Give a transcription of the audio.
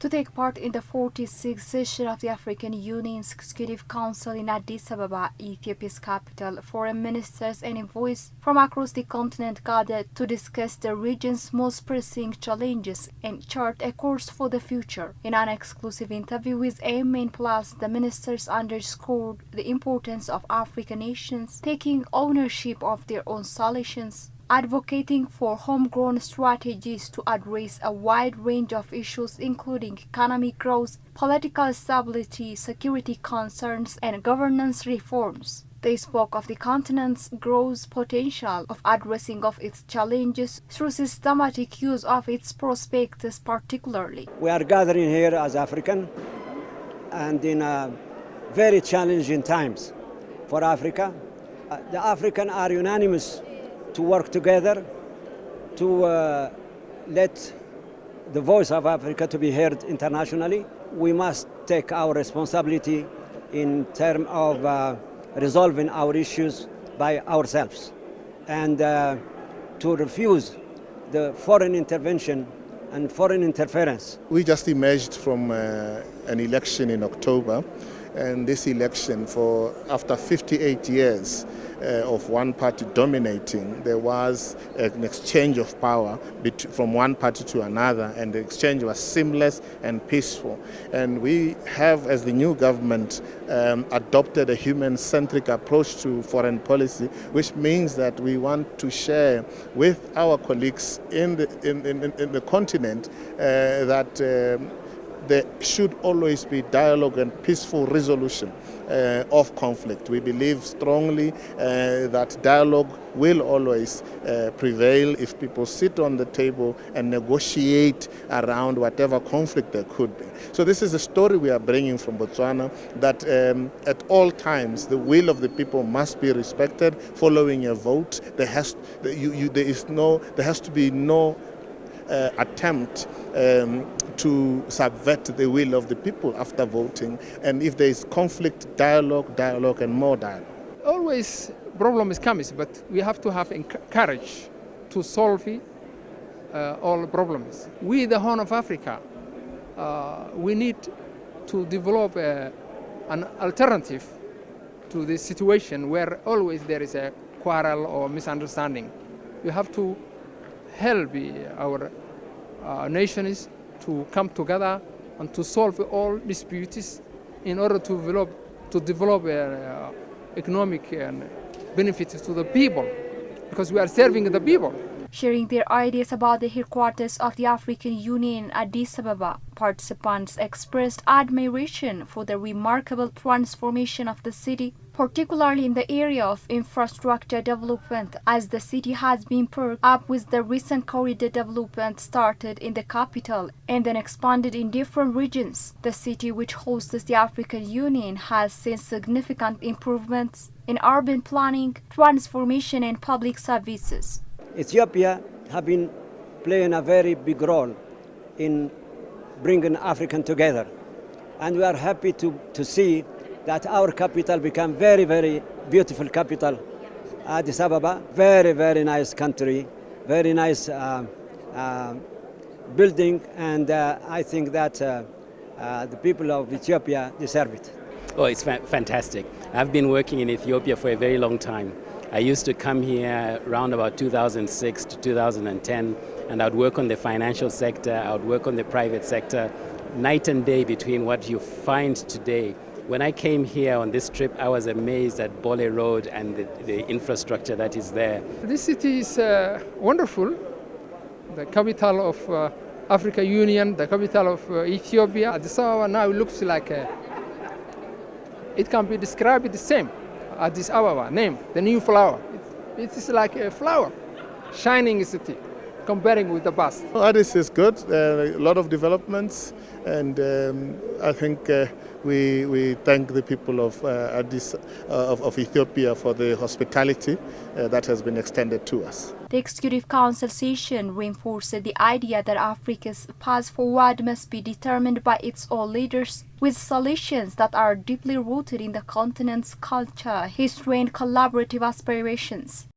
to take part in the 46th session of the African Union's Executive Council in Addis Ababa, Ethiopia's capital. Foreign ministers and envoys from across the continent gathered to discuss the region's most pressing challenges and chart a course for the future. In an exclusive interview with AMN-English, the ministers underscored the importance of African nations taking ownership of their own solutions, advocating for homegrown strategies to address a wide range of issues including economic growth, political stability, security concerns, and governance reforms. They spoke of the continent's growth potential, of addressing of its challenges through systematic use of its prospects particularly. We are gathering here as African and in very challenging times for Africa. The Africans are unanimous to work together to let the voice of Africa to be heard internationally. We must take our responsibility in terms of resolving our issues by ourselves and to refuse the foreign intervention and foreign interference. We just emerged from an election in October, and this election, after 58 years of one party dominating, there was an exchange of power from one party to another, and the exchange was seamless and peaceful. And we have, as the new government, adopted a human-centric approach to foreign policy, which means that we want to share with our colleagues in the continent that there should always be dialogue and peaceful resolution of conflict. We believe strongly that dialogue will always prevail if people sit on the table and negotiate around whatever conflict there could be. So this is a story we are bringing from Botswana, that at all times the will of the people must be respected following a vote. There has to be no attempt to subvert the will of the people after voting, and if there is conflict, dialogue, and more dialogue. Always problems comes, but we have to have courage to solve all problems. We, the Horn of Africa, we need to develop an alternative to this situation where always there is a quarrel or misunderstanding. We have to help our nations to come together and to solve all disputes in order to develop economic benefits to the people, because we are serving the people. Sharing their ideas about the headquarters of the African Union in Addis Ababa, participants expressed admiration for the remarkable transformation of the city, particularly in the area of infrastructure development, as the city has been perked up with the recent corridor development started in the capital and then expanded in different regions. The city, which hosts the African Union, has seen significant improvements in urban planning, transformation, and public services. Ethiopia has been playing a very big role in bringing Africans together, and we are happy to see that our capital become very, very beautiful capital. Addis Ababa, very, very nice country, very nice building, and I think that the people of Ethiopia deserve it. Oh, it's fantastic. I've been working in Ethiopia for a very long time. I used to come here around about 2006 to 2010, and I'd work on the financial sector, I would work on the private sector, night and day between what you find today. When I came here on this trip, I was amazed at Bole Road and the infrastructure that is there. This city is wonderful, the capital of African Union, the capital of Ethiopia. Addis Ababa now looks like it can be described the same. Addis Ababa, name, the new flower. It is like a flower, shining city, comparing with the past. Addis is good, a lot of developments, and I think we thank the people of of Ethiopia for the hospitality that has been extended to us. The Executive Council session reinforced the idea that Africa's path forward must be determined by its own leaders, with solutions that are deeply rooted in the continent's culture, history, and collaborative aspirations.